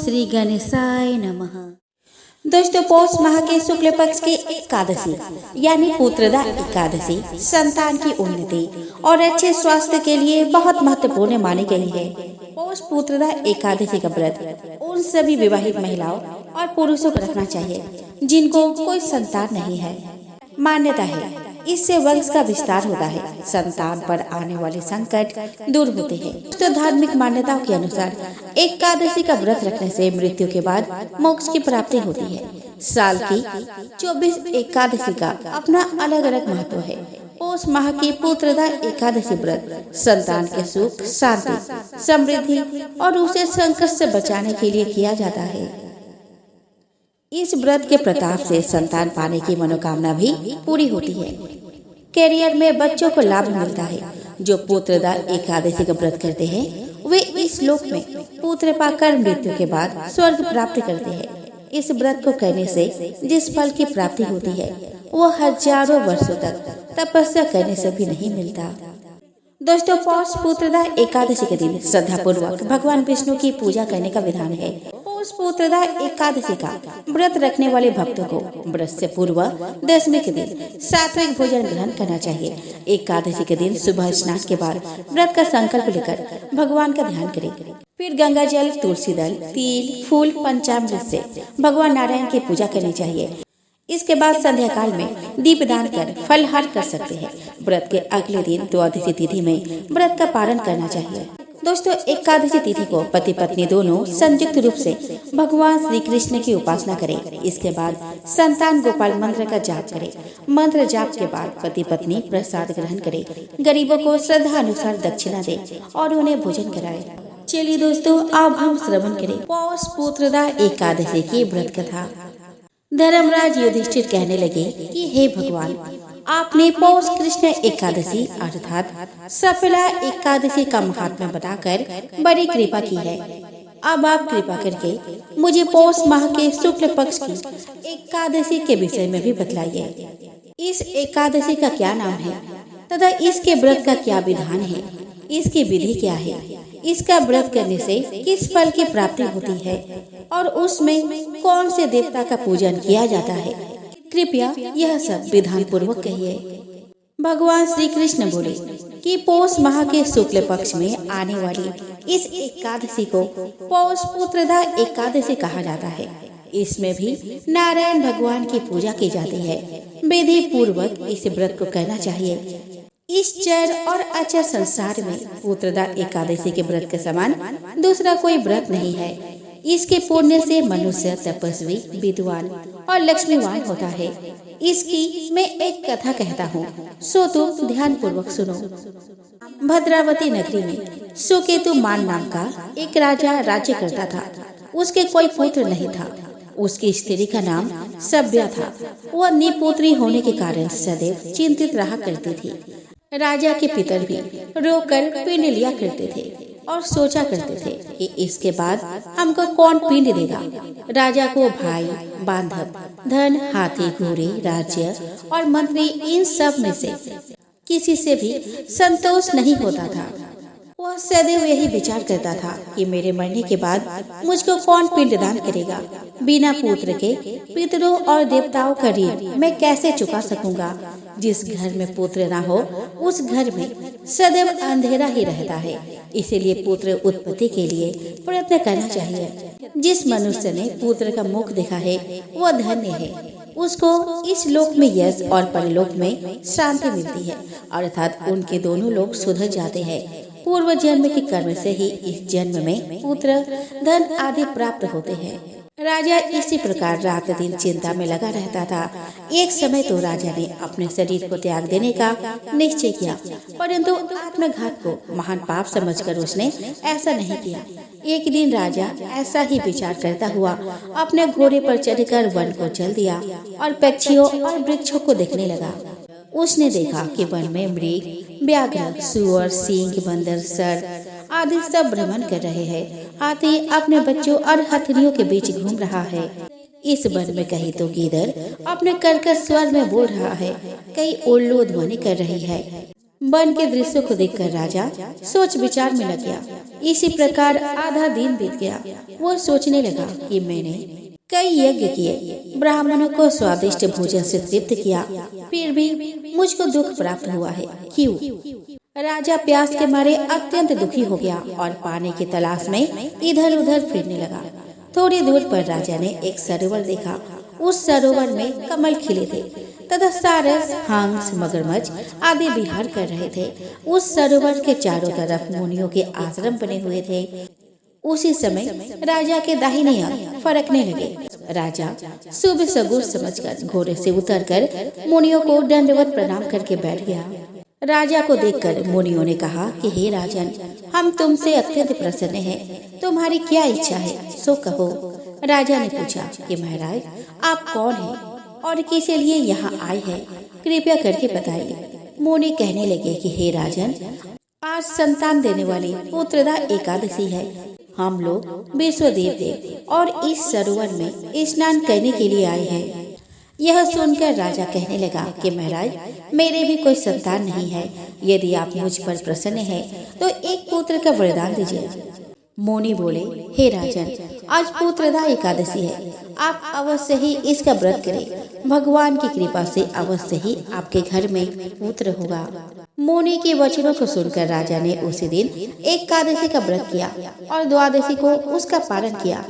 श्री गणेशाय नमः। दोस्तों, पौष माह के शुक्ल पक्ष की एकादशी यानी पुत्रदा एकादशी संतान की उन्नति और अच्छे स्वास्थ्य के लिए बहुत महत्वपूर्ण मानी गई है। पौष पुत्रदा एकादशी का व्रत उन सभी विवाहित महिलाओं और पुरुषों को रखना चाहिए जिनको कोई संतान नहीं है। मान्यता है इससे वंश का विस्तार होता है, संतान पर आने वाले संकट दूर होते हैं। तो धार्मिक मान्यताओं के अनुसार एकादशी का व्रत रखने से मृत्यु के बाद मोक्ष की प्राप्ति होती है। साल की 24 एकादशी का अपना अलग अलग महत्व है। पौष माह की पुत्रदा एकादशी व्रत संतान के सुख, शांति, समृद्धि और उसे संकट से बचाने के लिए किया जाता है। इस व्रत के प्रताप से संतान पाने की मनोकामना भी पूरी होती है। कैरियर में बच्चों को लाभ मिलता है। जो पुत्रदा एकादशी का व्रत करते हैं वे इस लोक में पुत्र पाकर मृत्यु के बाद स्वर्ग प्राप्त करते हैं। इस व्रत को करने से जिस फल की प्राप्ति होती है वो हजारों वर्षों तक तपस्या करने से भी नहीं मिलता। दोस्तों, पौष पुत्रदा एकादशी के दिन श्रद्धा पूर्वक भगवान विष्णु की पूजा करने का विधान है। पौष पुत्रदा एकादशी का व्रत रखने वाले भक्तों को व्रत से पूर्व दशमी के दिन सात्विक भोजन ग्रहण करना चाहिए। एकादशी के दिन सुबह स्नान के बाद व्रत का संकल्प लेकर भगवान का ध्यान करें। फिर गंगा जल, तुलसी दल, तिल, फूल, पंचामृत से भगवान नारायण की पूजा करनी चाहिए। इसके बाद संध्या काल में दीपदान कर फलहार कर सकते हैं। व्रत के अगले दिन द्वादशी तिथि में व्रत का पालन करना चाहिए। दोस्तों, एकादशी तिथि को पति पत्नी दोनों संयुक्त रूप से भगवान श्री कृष्ण की उपासना करें। इसके बाद संतान गोपाल मंत्र का जाप करें। मंत्र जाप के बाद पति पत्नी प्रसाद ग्रहण करें। गरीबों को श्रद्धा अनुसार दक्षिणा दें और उन्हें भोजन कराएं। चलिए दोस्तों, अब हम श्रवण करें पौष पुत्रदा एकादशी की व्रत कथा। धर्मराज युधिष्ठिर कहने लगे कि हे भगवान, आपने पौष कृष्ण एकादशी अर्थात सफला एकादशी का महात्म्य बताकर बड़ी कृपा की है। अब आप कृपा करके मुझे पौष माह के शुक्ल पक्ष की एकादशी के विषय में भी बतलाइए। इस एकादशी का क्या नाम है तथा इसके व्रत का क्या विधान है, इसकी विधि क्या है, इसका व्रत करने से किस फल की प्राप्ति होती है और उसमें कौन से देवता का पूजन किया जाता है, कृपया यह सब विधान पूर्वक कहिए। भगवान श्री कृष्ण बोले कि पौष माह के शुक्ल पक्ष में आने वाली इस एकादशी को पौष पुत्रदा एकादशी कहा जाता है। इसमें भी नारायण भगवान की पूजा की जाती है। विधि पूर्वक इस व्रत को करना चाहिए। इस चर और अचर संसार में पुत्रदा एकादशी के व्रत के समान दूसरा कोई व्रत नहीं है। इसके पुण्य से मनुष्य तपस्वी, विद्वान और लक्ष्मीवान होता है। इसकी मैं एक कथा कहता हूँ, सो तुम ध्यान पूर्वक सुनो। भद्रावती नगरी में सुकेतु मान नाम का एक राजा राज्य करता था। उसके कोई पुत्र नहीं था। उसकी स्त्री का नाम सभ्या था। वह निपुत्री होने के कारण सदैव चिंतित रहा करती थी। राजा के पितर भी रोकर पिंड लिया करते थे और सोचा करते थे कि इसके बाद हमको कौन पिंड देगा। राजा को भाई, बांधव, धन, हाथी, घोड़े, राज्य और मंत्री इन सब में से किसी से भी संतोष नहीं होता था। वह सदैव यही विचार करता था कि मेरे मरने के बाद मुझको कौन पिंडदान करेगा। बिना पुत्र के पितरों और देवताओं का ऋण मैं कैसे चुका सकूंगा। जिस घर में पुत्र ना हो उस घर में सदैव अंधेरा ही रहता है। इसीलिए पुत्र उत्पत्ति के लिए प्रयत्न करना चाहिए। जिस मनुष्य ने पुत्र का मुख देखा है वह धन्य है। उसको इस लोक में यश और परलोक में शांति मिलती है, अर्थात उनके दोनों लोग सुधर जाते हैं। पूर्व जन्म के कर्म से ही इस जन्म में पुत्र, धन आदि प्राप्त होते हैं। राजा इसी प्रकार रात दिन चिंता में लगा रहता था। एक समय तो राजा ने अपने शरीर को त्याग देने का निश्चय किया, परंतु आत्मघात को महान पाप समझकर उसने ऐसा नहीं किया। एक दिन राजा ऐसा ही विचार करता हुआ अपने घोड़े पर चढ़कर वन को चल दिया और पक्षियों और वृक्षों को देखने लगा। उसने देखा कि वन में मृग, व्याघ्र, सुअर, सिंह, बंदर, सर आदि सब भ्रमण कर रहे हैं। हाथी अपने बच्चों और हथनियों के बीच घूम रहा है। इस वन में कहीं तो गीदड़ अपने कर्कश स्वर में बोल रहा है, कहीं उल्लू ध्वनि कर रही है। वन के दृश्य को देखकर राजा सोच विचार में लग गया। इसी प्रकार आधा दिन बीत गया। वो सोचने लगा कि मैंने कई यज्ञ किए, ब्राह्मणों को स्वादिष्ट भोजन से तृप्त किया, फिर भी मुझको दुख प्राप्त हुआ है। क्यों? राजा प्यास के मारे अत्यंत दुखी हो गया और पानी की तलाश में इधर उधर फिरने लगा। थोड़ी दूर पर राजा ने एक सरोवर देखा। उस सरोवर में कमल खिले थे तथा सारस, हंस, मगरमच्छ आदि विहार कर रहे थे। उस सरोवर के चारों तरफ मुनियों के आश्रम बने हुए थे। उसी समय राजा के दाहिने ओर फरकने लगे। राजा शुभ सगुन समझकर घोड़े से उतरकर मुनियों को दंडवत प्रणाम करके बैठ गया। राजा को देखकर मुनियों ने कहा कि हे राजन, हम तुमसे अत्यंत प्रसन्न हैं। तुम्हारी क्या इच्छा है, सो कहो। राजा ने पूछा कि महाराज, आप कौन हैं और किस लिए यहाँ आए हैं, कृपया करके बताइए। मुनि कहने लगे कि हे राजन, आज संतान देने वाली पुत्रदा एकादशी है। हम लोग विश्वदेव देव और इस सरोवर में स्नान करने के लिए आए हैं। यह सुनकर राजा कहने लगा कि महाराज, मेरे भी कोई संतान नहीं है। यदि आप मुझ पर प्रसन्न हैं तो एक पुत्र का वरदान दीजिए। मुनि बोले, हे राजन, आज पुत्रदा एकादशी है। आप अवश्य ही इसका व्रत करें। भगवान की कृपा से अवश्य ही आपके घर में पुत्र होगा। मुनि के वचनों को सुनकर राजा ने उसी दिन एकादशी का व्रत किया और द्वादशी को उसका पालन किया।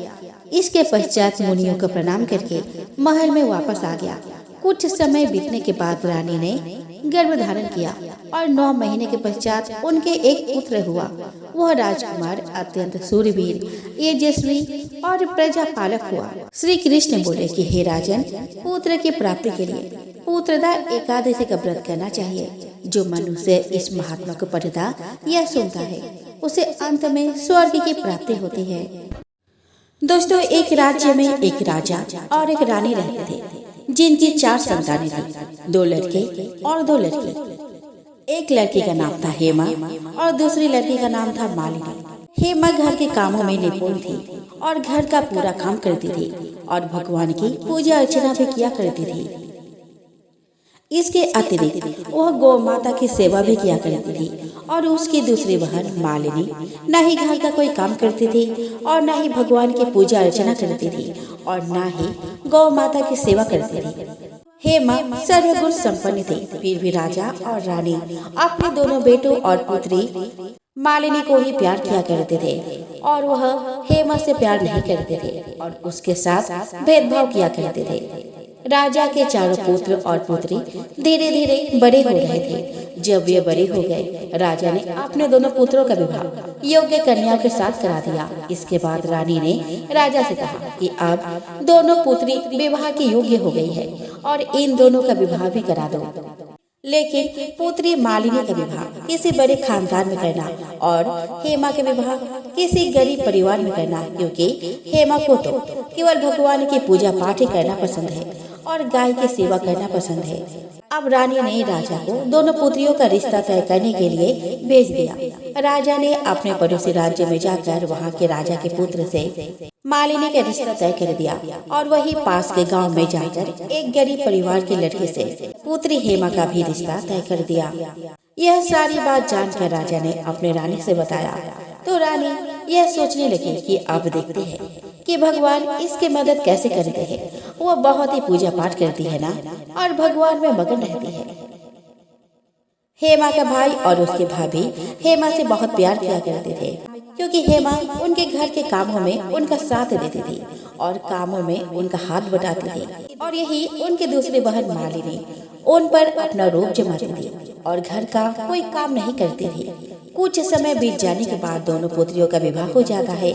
इसके पश्चात मुनियों को प्रणाम करके महल में वापस आ गया। कुछ समय बीतने के बाद रानी ने गर्भ धारण किया और 9 महीने के पश्चात उनके एक पुत्र हुआ। वह राजकुमार अत्यंत सूरवीर, तेजस्वी और प्रजापालक हुआ। श्री कृष्ण बोले कि हे राजन, पुत्र की प्राप्ति के लिए पुत्रदा एकादशी का व्रत करना चाहिए। जो मनुष्य इस महात्मा को पढ़ता या सुनता है, उसे अंत में स्वर्ग की प्राप्ति होती है। दोस्तों, एक राज्य में एक राजा और एक रानी रहते थे, जिनकी 4 संतानें थी, 2 लड़के और 2 लड़की। एक लड़की का नाम था हेमा और दूसरी लड़की का नाम था मालिनी। हेमा घर के कामों में निपुण थी और घर का पूरा काम करती थी और भगवान की पूजा अर्चना भी किया करती थी। इसके अतिरिक्त वह गौ माता की सेवा भी किया करती थी। और उसकी दूसरी बहन मालिनी न ही घर का कोई काम करती थी और न ही भगवान की पूजा अर्चना करती थी और न ही गौ माता की सेवा करती थी। हेमा सर्वगुण संपन्न थी, फिर भी राजा और रानी अपने दोनों बेटों और पुत्री मालिनी को ही प्यार किया करते थे और वह हेमा से प्यार नहीं करते थे और उसके साथ भेदभाव किया करते थे। राजा के चारों पुत्र और पुत्री धीरे धीरे बड़े हो रहे थे। जब वे बड़े हो गए, राजा ने अपने दोनों पुत्रों का विवाह योग्य कन्याओं के साथ करा दिया। इसके बाद रानी ने राजा से कहा कि अब दोनों पुत्री विवाह के योग्य हो गई है और इन दोनों का विवाह भी करा दो। लेकिन पुत्री मालिनी का विवाह किसी बड़े खानदान में करना और हेमा के विवाह किसी गरीब परिवार में करना, क्योंकि हेमा को तो केवल भगवान की पूजा पाठ ही करना पसंद है और गाय की सेवा करना पसंद है। अब रानी ने राजा को दोनों पुत्रियों का रिश्ता तय करने के लिए भेज दिया। राजा ने अपने पड़ोसी राज्य में जाकर वहाँ के राजा के पुत्र से मालिनी का रिश्ता तय कर दिया और वही पास के गांव में जाकर एक गरीब परिवार के लड़के से पुत्री हेमा का भी रिश्ता तय कर दिया। यह सारी बात जानकर राजा ने अपने रानी से बताया तो रानी यह सोचने लगी कि अब देखते हैं कि भगवान इसकी मदद कैसे करते हैं। वह बहुत ही पूजा पाठ करती है ना और भगवान में मगन रहती है। हेमा का भाई और उसके भाभी हेमा से बहुत प्यार किया करते थे, क्योंकि हेमा उनके घर के कामों में उनका साथ देती थी और कामों में उनका हाथ बटाती थी। और यही उनकी दूसरी बहन मालिनी उन पर अपना रूप जमाती थी और घर का कोई काम नहीं करती थी। कुछ समय बीत जाने के बाद दोनों पुत्रियों का विवाह हो जाता है।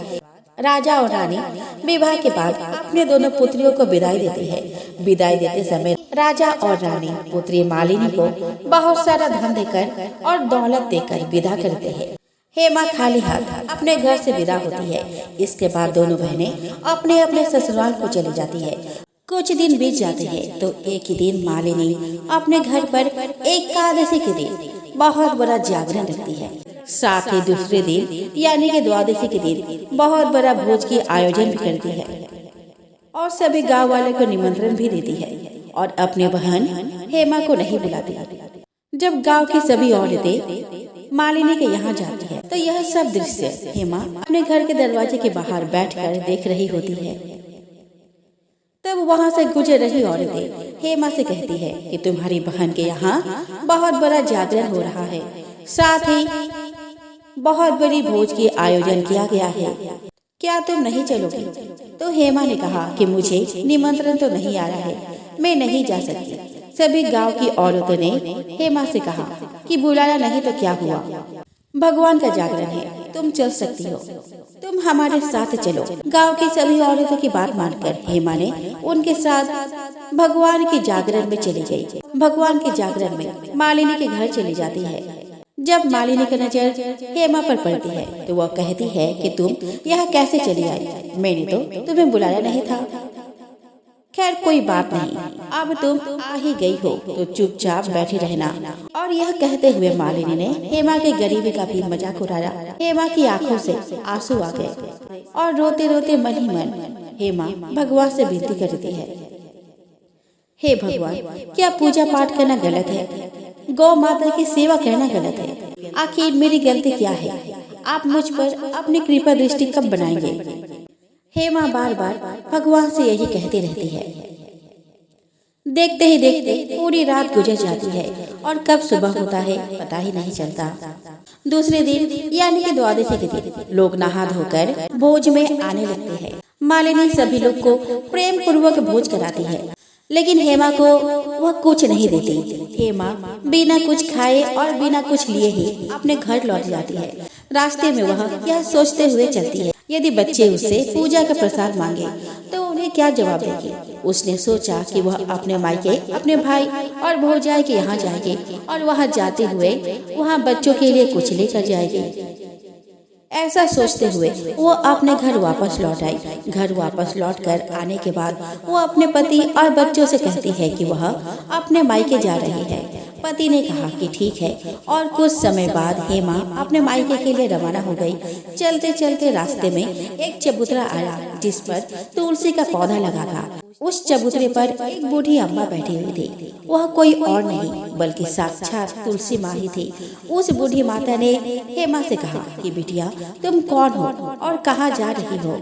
राजा और रानी विवाह के बाद अपने दोनों पुत्रियों को विदाई देते हैं। विदाई देते समय राजा और रानी पुत्री मालिनी को बहुत सारा धन देकर और दौलत देकर विदा करते हैं। हेमा खाली हाथ अपने घर से विदा होती है। इसके बाद दोनों बहनें अपने अपने ससुराल को चली जाती है। कुछ दिन बीत जाते हैं तो एक ही दिन मालिनी अपने घर पर एकादशी के दिन बहुत बड़ा जागरण रखती है। साथ ही दूसरे दिन यानी कि द्वादशी के दिन बहुत बड़ा भोज की आयोजन भी करती है और सभी गांव वाले को निमंत्रण भी देती है और अपने बहन हेमा को नहीं बुलाती। जब गांव की सभी औरतें मालिनी के यहाँ जाती है तो यह सब दृश्य हेमा अपने घर के दरवाजे के बाहर बैठकर देख रही होती है। तब वहाँ से गुजर रही औरतें हेमा से कहती है कि तुम्हारी बहन के यहाँ बहुत बड़ा जागरण हो रहा है, साथ ही बहुत बड़ी भोज की आयोजन किया गया है, क्या तुम नहीं चलोगी? तो हेमा ने कहा कि मुझे निमंत्रण तो नहीं आ रहा है, मैं नहीं जा सकती। सभी गांव की औरतों ने हेमा से कहा कि बुलाया नहीं तो क्या हुआ, भगवान का जागरण है, तुम चल सकती हो, तुम हमारे साथ चलो। गांव की सभी औरतों की बात मानकर हेमा ने उनके साथ भगवान के जागरण में चली गई। भगवान के जागरण में मालिनी के घर चली जाती है। जब मालिनी की नजर हेमा पर पड़ती है तो वह कहती है कि तुम यहाँ कैसे चली आई, मैंने तो तुम्हें बुलाया नहीं था। खैर कोई बात नहीं, अब तुम आ ही गई हो तो चुपचाप बैठी रहना। और यह कहते हुए मालिनी ने हेमा के गरीबी का भी मजाक उड़ाया। हेमा की आंखों से आंसू आ गए और रोते रोते मन ही मन हेमा भगवान से विनती करती है, हे भगवान, क्या पूजा पाठ करना गलत है? गौ माता की सेवा करना गलत है? आखिर मेरी गलती क्या है? आप मुझ पर अपनी कृपा दृष्टि कब बनाएंगे? हेमा बार बार भगवान से यही कहती रहती है। देखते ही देखते पूरी रात गुजर जाती है और कब सुबह होता है पता ही नहीं चलता। दूसरे दिन यानी कि द्वादशी के दिन लोग नहा धोकर भोज में आने लगते हैं। मालिनी सभी लोग को प्रेम पूर्वक भोज कराती है, लेकिन हेमा को वह कुछ नहीं देती। हेमा बिना कुछ खाए और बिना कुछ लिए ही अपने घर लौट जाती है। रास्ते में वह यह सोचते हुए चलती है, यदि बच्चे उससे पूजा का प्रसाद मांगे तो उन्हें क्या जवाब देगी। उसने सोचा कि वह अपने मायके, अपने भाई और भौजाई के यहाँ जाएगी और वहाँ जाते हुए वहाँ बच्चों के लिए कुछ लेकर जाएगी। ऐसा सोचते हुए वो अपने घर वापस लौट आई। घर वापस लौटकर आने के बाद वो अपने पति और बच्चों से कहती है कि वह अपने मायके जा रही है। पति ने कहा कि ठीक है और कुछ समय बाद हेमा अपने मायके के लिए रवाना हो गई। चलते चलते रास्ते में एक चबूतरा आया जिस पर तुलसी का पौधा लगा था। उस चबूतरे पर एक बूढ़ी अम्मा बैठी हुई थी। वह कोई और नहीं बल्कि साक्षात तुलसी माँ ही थी। उस बूढ़ी माता ने हेमा से कहा कि बिटिया, तुम कौन हो और कहाँ जा रही हो?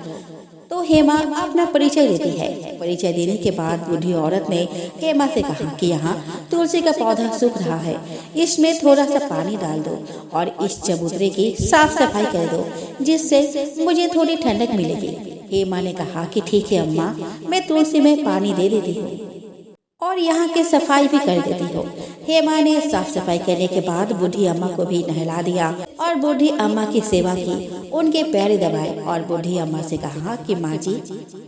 तो हेमा अपना परिचय देती है। परिचय देने के बाद बूढ़ी औरत ने हेमा से कहा कि यहाँ तुलसी का पौधा सूख रहा है, इसमें थोड़ा सा पानी डाल दो और इस चबूतरे की साफ सफाई कर दो, जिससे मुझे थोड़ी ठंडक मिलेगी। हेमा ने कहा कि ठीक है अम्मा, मैं तुलसी में पानी दे देती हूँ और यहाँ की सफाई भी कर देती हूँ। हेमा ने साफ सफाई करने के बाद बूढ़ी अम्मा को भी नहला दिया और बूढ़ी अम्मा की सेवा की, उनके पैर दबाए और बूढ़ी अम्मा से कहा कि माँ जी,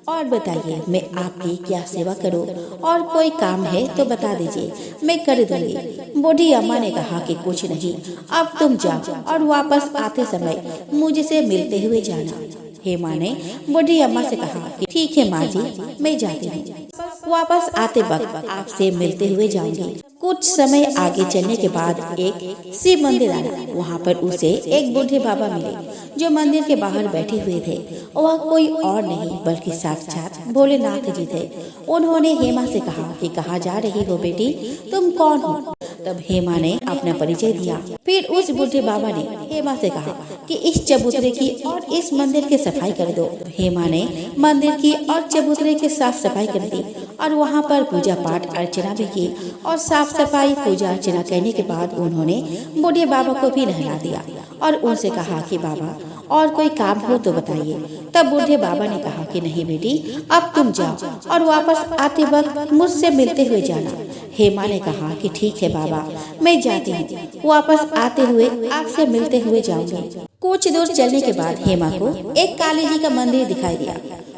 और बताइए मैं आपकी क्या सेवा करूँ, और कोई काम है तो बता दीजिए, मैं कर दूंगी। बूढ़ी अम्मा ने कहा कि कुछ नहीं, अब तुम जाओ और वापस आते समय मुझसे मिलते हुए जाना। हेमा ने बूढ़ी अम्मा से कहा कि ठीक है माँ जी, मैं जाती हूँ, वापस आते वक्त आपसे मिलते हुए जाऊंगी। कुछ समय आगे चलने के बाद एक शिव मंदिर आया। वहाँ पर उसे एक बूढ़े बाबा मिले जो मंदिर के बाहर बैठे हुए थे। वह कोई और नहीं बल्कि साक्षात भोलेनाथ जी थे। उन्होंने हेमा से कहा कि कहाँ जा रही हो बेटी, तुम कौन हो? तब हेमा ने अपना परिचय दिया। फिर उस बूढ़े बाबा ने हेमा से कहा कि इस चबूतरे की और इस मंदिर की सफाई कर दो। हेमा ने मंदिर की और चबूतरे की साफ सफाई कर दी और वहाँ पर पूजा पाठ अर्चना भी की और साफ सफाई पूजा अर्चना करने के बाद उन्होंने बूढ़े बाबा को भी नहला दिया और उनसे कहा कि बाबा, और कोई काम हो तो बताइए। तब बूढ़े बाबा ने कहा कि नहीं बेटी, अब तुम जाओ और वापस आते वक्त मुझसे मिलते हुए जाना। हेमा ने कहा कि ठीक है बाबा, मैं जाती हूँ, वापस आते हुए आपसे मिलते हुए जाऊंगी। कुछ दूर चलने के बाद हेमा को एक काली जी का मंदिर दिखाई दिया।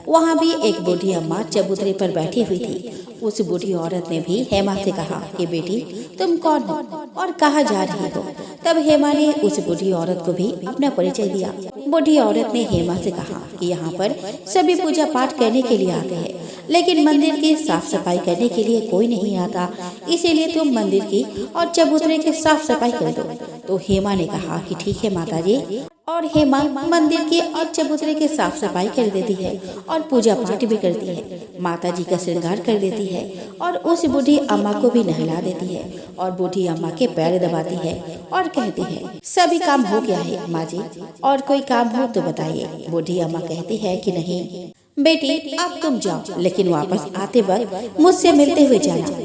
वहाँ भी एक बूढ़ी अम्मा चबूतरे पर बैठी हुई थी। उस बूढ़ी औरत ने भी हेमा से कहा कि बेटी, तुम कौन हो और कहाँ जा रही हो? तब हेमा ने उस बूढ़ी औरत को भी अपना परिचय दिया। बूढ़ी औरत ने हेमा से कहा कि यहाँ पर सभी पूजा पाठ करने के लिए आते हैं, लेकिन मंदिर की साफ सफाई करने के लिए कोई नहीं आता, इसीलिए तुम मंदिर की और चबूतरे की साफ सफाई कर दो। तो हेमा ने कहा कि ठीक है माता जी। और हेमा मंदिर के और चबूतरे की साफ सफाई कर देती है और पूजा पाठ भी करती है, माता जी का श्रृंगार कर देती है और उस बूढ़ी अम्मा को भी नहला देती है और बूढ़ी अम्मा के पैर दबाती है और कहती है सभी काम हो गया है माँ जी, और कोई काम हो तो बताइए। बूढ़ी अम्मा कहती है कि नहीं बेटी अब तुम जाओ, लेकिन वापस आते वक्त मुझसे मिलते हुए जाना।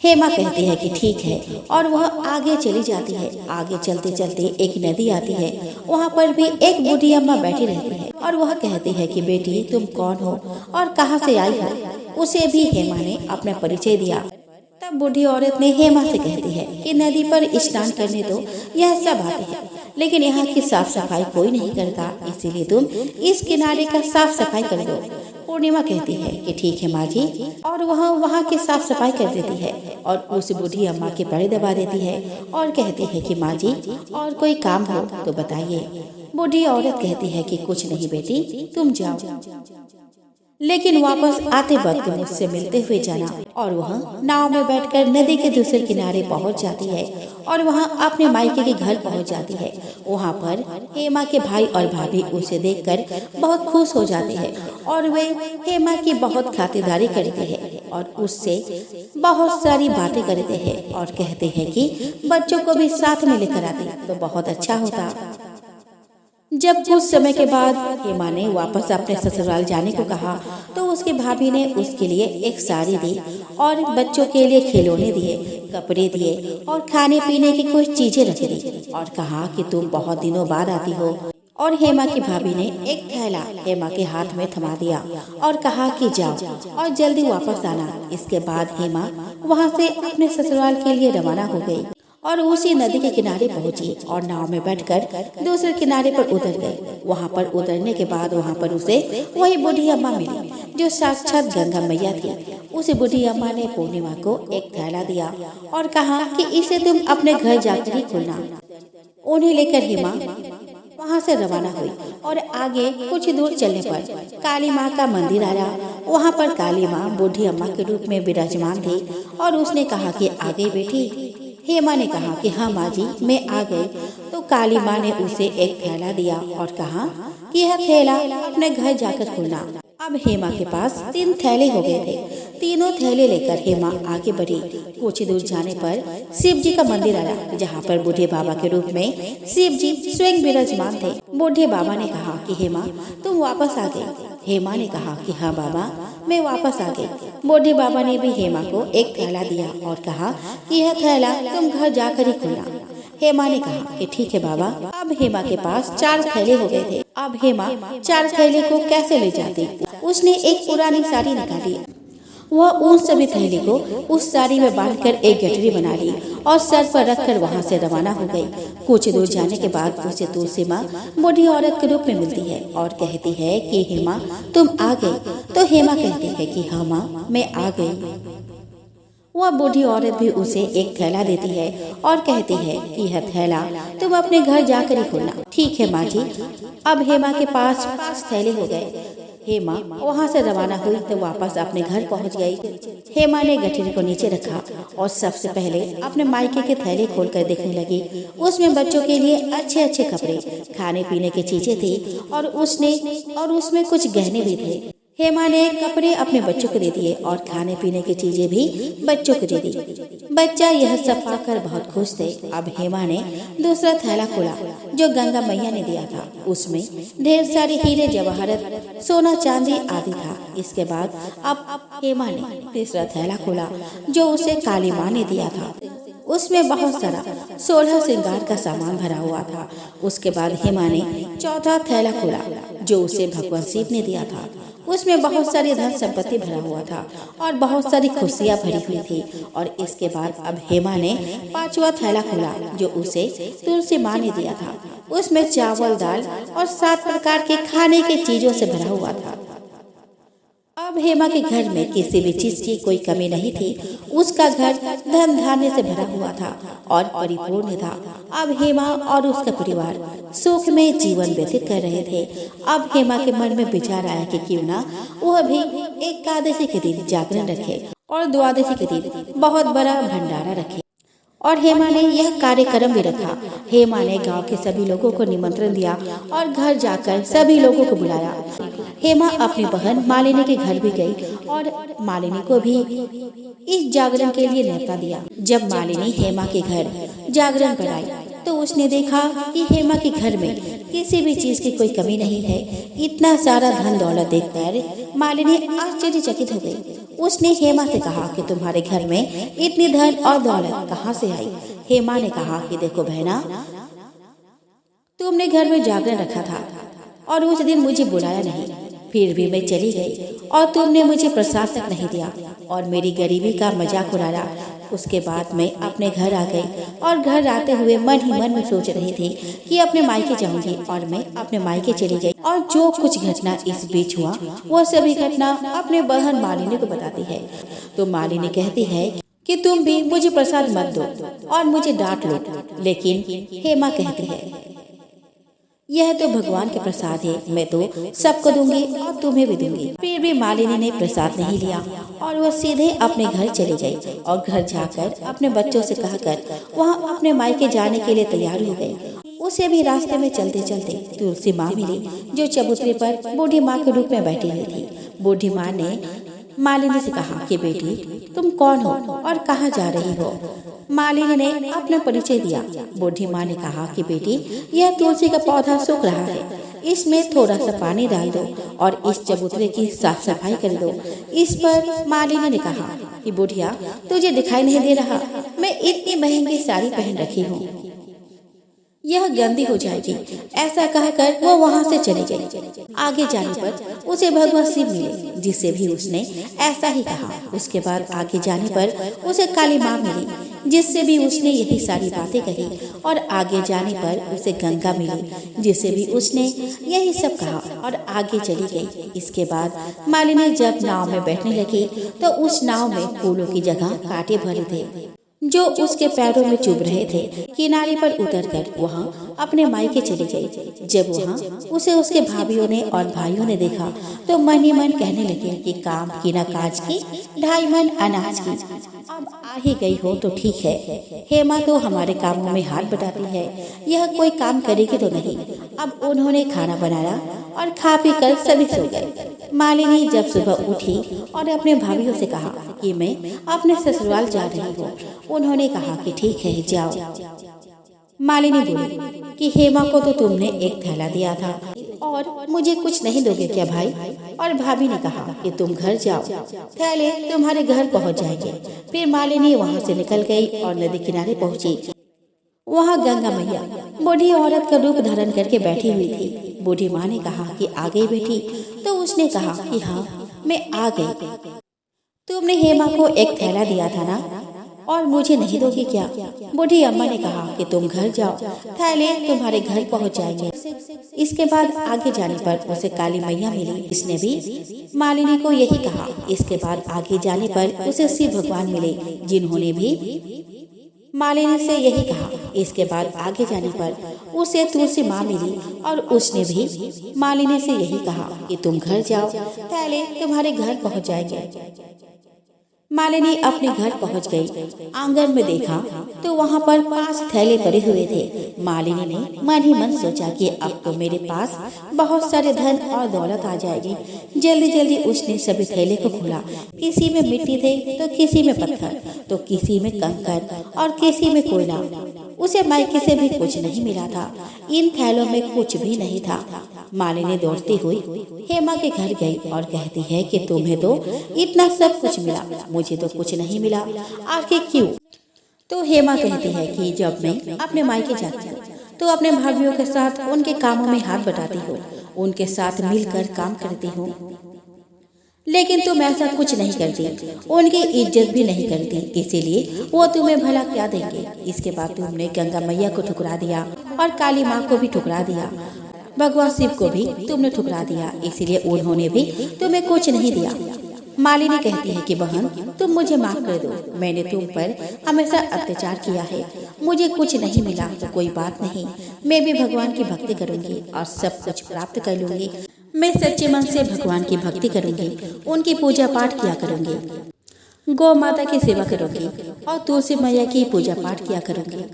हेमा कहती है कि ठीक है और वह आगे चली जाती है। आगे चलते चलते एक नदी आती है, वहाँ पर भी एक बूढ़ी अम्मा बैठी रहती है और वह कहती है कि बेटी तुम कौन हो और कहाँ से आई हो। उसे भी हेमा ने अपना परिचय दिया। तब बूढ़ी औरत ने हेमा से कहती है कि नदी पर स्नान करने दो, यह सब आते हैं लेकिन यहाँ की साफ सफाई कोई नहीं करता, इसीलिए तुम इस किनारे का साफ सफाई कर दो। पूर्णिमा कहती है कि ठीक है माँ जी, और वह वहाँ की साफ सफाई कर देती है और उस बूढ़ी अम्मा के पैर दबा देती है और कहती है कि माँ जी और कोई काम हो तो बताइए। बूढ़ी औरत कहती है कि कुछ नहीं बेटी तुम जाओ, लेकिन वापस आते वक्त मुझसे मिलते हुए जाना। और वह नाव में बैठकर नदी के दूसरे किनारे पहुंच जाती है और वहां अपने मायके के घर पहुंच जाती है। वहां पर हेमा के भाई और भाभी उसे देखकर बहुत खुश हो जाते हैं और वे हेमा की बहुत खातिरदारी करते हैं और उससे बहुत सारी बातें करते हैं और कहते हैं कि बच्चों को भी साथ में लेकर आते तो बहुत अच्छा होता। जब कुछ समय के बाद हेमा ने वापस अपने ससुराल जाने को कहा तो उसकी भाभी ने उसके लिए एक साड़ी दी और बच्चों के लिए खिलौने दिए, कपड़े दिए और खाने पीने की कुछ चीजें रख दी और कहा कि तुम बहुत दिनों बाद आती हो। और हेमा की भाभी ने एक थैला हेमा के हाथ में थमा दिया और कहा कि जाओ और जल्दी वापस आना। इसके बाद हेमा वहाँ से अपने ससुराल के लिए रवाना हो गई और उसी नदी के किनारे पहुंची और नाव में बैठकर दूसरे किनारे पर उतर गई। वहां पर उतरने के बाद वहां पर उसे वही बूढ़ी अम्मा मिली जो साक्षात गंगा मैया थी। उस बूढ़ी अम्मा ने पूर्णिमा को एक थैला दिया और कहा कि इसे तुम अपने घर जाकर ही खोलना। उन्हें लेकर हेमा वहाँ से रवाना हुई और आगे कुछ दूर चलने पर काली माँ का मंदिर आया। वहाँ पर काली माँ बूढ़ी अम्मा के रूप में विराजमान थी और उसने कहा कि आ गई बेटी। हेमा ने कहा कि हाँ माँ जी मैं आ गई। तो काली माँ ने उसे एक थैला दिया और कहा कि यह थैला अपने घर जाकर खोलना। अब हेमा के पास 3 थैले हो गए थे। तीनों थैले लेकर हेमा आगे बढ़ी। कुछ दूर जाने पर शिव जी का मंदिर आया जहाँ पर बूढ़े बाबा के रूप में शिव जी स्वयं विराजमान थे। बूढ़े बाबा ने कहा कि हेमा तुम वापस आ गई। हेमा ने कहा कि हाँ बाबा मैं वापस आ गई। बूढ़े बाबा ने भी हेमा को एक थैला दिया और कहा कि यह थैला तुम घर जाकर ही खोलना। हेमा ने कहा कि ठीक है बाबा। अब हेमा के पास 4 थैले हो गए थे। अब हेमा 4 थैले को कैसे ले जाती। उसने एक पुरानी साड़ी निकाली। वह उन सभी थैले को उस साड़ी में बांधकर एक गठरी बना ली और सर पर रखकर वहां से रवाना हो गई। कुछ दूर जाने के बाद उसे तुलसी माँ बूढ़ी औरत के रूप में मिलती है और कहती है कि हेमा तुम आ गई। तो हेमा कहती है कि हाँ माँ मैं आ गई। वह बूढ़ी औरत भी उसे एक थैला देती है और कहती है कि यह थैला तुम अपने घर जाकर ही खोलना। ठीक है माँ जी। अब हेमा के पास 5 थैले हो गए। हेमा वहाँ से रवाना हुई तो वापस अपने घर पहुँच गई। हेमा ने गठरी को नीचे रखा और सबसे पहले अपने मायके के थैले खोलकर देखने लगी। उसमें बच्चों के लिए अच्छे अच्छे कपड़े, खाने पीने की चीजें थी और उसमें कुछ गहने भी थे। हेमा ने कपड़े अपने बच्चों को दे दिए और खाने पीने की चीजें भी बच्चों को दे दी। बच्चा यह सब पाकर बहुत खुश थे। अब हेमा ने दूसरा थैला खोला जो गंगा मैया ने दिया था। उसमें ढेर सारी हीरे जवाहरत, सोना चांदी आदि था। इसके बाद अब हेमा ने तीसरा थैला खोला जो उसे काली माँ ने दिया था। उसमें बहुत सारा 16 श्रृंगार का सामान भरा हुआ था। उसके बाद हेमा ने चौथा थैला खोला जो उसे भगवान शिव ने दिया था। उसमें बहुत सारी धन संपत्ति भरा हुआ था और बहुत सारी खुशियाँ भरी हुई थी। और इसके बाद अब हेमा ने 5वां थैला खोला जो उसे तुलसी माँ ने दिया था। उसमें चावल, दाल और 7 प्रकार के खाने की चीजों से भरा हुआ था। अब हेमा के घर में किसी भी चीज की कोई कमी नहीं थी। उसका घर धन धान्य से भरा हुआ था और परिपूर्ण था। अब हेमा और उसका परिवार सुख में जीवन व्यतीत कर रहे थे। अब हेमा के मन में विचार आया कि क्यों ना वह भी एकादशी के दिन जागरण रखे और द्वादशी के दिन बहुत बड़ा भंडारा रखे और हेमा ने यह कार्यक्रम भी रखा। हेमा ने गांव के सभी लोगों को निमंत्रण दिया और घर जाकर सभी लोगों को बुलाया। हेमा अपनी बहन मालिनी के घर भी गई और मालिनी को भी इस जागरण के लिए न्योता दिया। जब मालिनी हेमा के घर जागरण पर आई तो उसने देखा कि हेमा के घर में किसी भी चीज की कोई कमी नहीं है। इतना सारा धन दौलत देखकर मालिनी आश्चर्यचकित हो गई। उसने हेमा से कहा कि तुम्हारे घर में इतनी धन और दौलत कहाँ से आई? हेमा ने कहा कि देखो बहना, तुमने घर में जागरण रखा था और उस दिन मुझे बुलाया नहीं, फिर भी मैं चली गई और तुमने मुझे प्रसाद तक नहीं दिया और मेरी गरीबी का मजाक उड़ाया। उसके बाद मैं अपने घर आ गई और घर आते हुए मन ही मन में सोच रही थी कि अपने मायके जाऊंगी और मैं अपने मायके चली गई और जो कुछ घटना इस बीच हुआ वो सभी घटना अपने बहन मालिनी को बताती है। तो मालिनी कहती है कि तुम भी मुझे प्रसाद मत दो और मुझे डांट लो, लेकिन हेमा कहती है यह तो भगवान के प्रसाद है, मैं तो सबको दूंगी और तुम्हें भी दूंगी। फिर भी मालिनी ने प्रसाद नहीं लिया और वह सीधे अपने घर चली गई और घर जाकर अपने बच्चों से कहकर वहाँ अपने मायके जाने के लिए तैयार हो गई। उसे भी रास्ते में चलते चलते तुलसी माँ मिली जो चबूतरे पर बूढ़ी माँ के रूप में बैठी हुई थी। बूढ़ी माँ ने मालिनी से कहा कि बेटी तुम कौन हो और कहाँ जा रही हो? मालिनी ने अपना परिचय दिया। बूढ़ी माँ ने कहा कि बेटी यह तुलसी का पौधा सूख रहा है, इसमें थोड़ा सा पानी डाल दो और इस चबूतरे की साफ सफाई कर दो। इस पर मालिनी ने कहा कि बुढ़िया तुझे दिखाई नहीं दे रहा, मैं इतनी महंगी साड़ी पहन रखी हूँ, यह गंदी हो जाएगी। ऐसा कहकर वो वहाँ से चली गई। आगे जाने पर उसे भगवान शिव मिले जिससे भी उसने ऐसा ही कहा। उसके बाद आगे जाने पर उसे काली माँ मिली जिससे भी उसने यही सारी बातें कही और आगे जाने पर उसे गंगा मिली जिससे भी उसने यही सब कहा और आगे चली गई। इसके बाद मालिनी जब नाव में बैठने लगी तो उस नाव में फूलों की जगह कांटे भरे थे जो उसके पैरों में चुभ रहे थे। किनारे पर उतरकर वहाँ अपने मायके चली गई। जब वहाँ उसे उसके भाभीओं ने और भाइयों ने देखा तो मन ही मन कहने लगे कि काम की न काज की, 2.5 मन अनाज की। अब आ ही गई हो तो ठीक है, हेमा तो हमारे कामों में हाथ बटाती है, यह कोई काम करेगी तो नहीं। अब उन्होंने खाना बनाया और खा पी कर सभी सो गए। मालिनी जब सुबह उठी और अपने भाभीओं से कहा कि मैं अपने ससुराल जा रही हूँ। उन्होंने कहा कि ठीक है जाओ। मालिनी बोली कि हेमा को तो तुमने एक थैला दिया था और मुझे कुछ नहीं दोगे क्या भाई? और भाभी ने कहा कि तुम घर जाओ, थैले तुम्हारे घर पहुँच जाएंगे। फिर मालिनी वहाँ से निकल गई और नदी किनारे पहुँची। वहाँ गंगा मैया बूढ़ी औरत का रूप धारण करके बैठी हुई थी। बूढ़ी माँ ने कहा कि आ गई बेटी? तो उसने कहा कि हाँ मैं आ गई। तुमने हेमा को एक थैला दिया था ना और मुझे नहीं दोगी क्या? बूढ़ी अम्मा ने कहा कि तुम घर जाओ, थैले तुम्हारे घर पहुंच जाएंगे। इसके बाद आगे जाने पर उसे काली मैया मिली, इसने भी मालिनी को यही कहा। इसके बाद आगे जाने पर उसे शिव भगवान मिले जिन्होंने भी मालिनी से यही कहा। इसके बाद आगे जाने पर उसे तुलसी माँ मिली और उसने भी मालिनी से यही कहा कि तुम घर जाओ, थैले तुम्हारे घर पहुंच जाएंगे। मालिनी अपने घर पहुंच गई। आंगन में देखा तो वहां पर 5 थैले पड़े हुए थे। मालिनी ने मन ही मन सोचा कि अब तो मेरे पास बहुत सारे धन और दौलत आ जाएगी। जल्दी जल्दी उसने सभी थैले को खोला। किसी में मिट्टी थे तो किसी में पत्थर तो किसी में कंकड़ और किसी में कोयला। उसे मायके से भी कुछ नहीं मिला था। इन थैलों में कुछ भी नहीं था। मालिनी दौड़ती हुई हेमा के घर गई और कहती है कि तुम्हें तो इतना सब कुछ मिला, मुझे तो कुछ नहीं मिला, आखिर क्यों? तो हेमा कहती है कि जब मैं अपने मायके जाती हूँ तो अपने भाभीओं के साथ उनके कामों में हाथ बटाती हूँ, उनके साथ मिलकर काम करती हूँ, लेकिन तुम ऐसा कुछ नहीं करती, उनकी इज्जत भी नहीं करती, इसीलिए वो तुम्हें भला क्या देंगे। इसके बाद तुमने गंगा मैया को ठुकरा दिया और काली माँ को भी ठुकरा दिया, भगवान शिव को भी तुमने ठुकरा दिया, इसीलिए उन्होंने भी तुम्हें कुछ नहीं दिया। मालिनी कहती है कि बहन तुम मुझे माफ कर दो, मैंने तुम पर हमेशा अत्याचार किया है, मुझे कुछ नहीं मिला तो कोई बात नहीं, मैं भी भगवान की भक्ति करूंगी और सब कुछ प्राप्त कर लूंगी। मैं सच्चे मन से भगवान की भक्ति करूंगी, उनकी पूजा पाठ किया करूंगी। गौ माता की सेवा करोगे और तुलसी मैया की पूजा पाठ किया करोगे।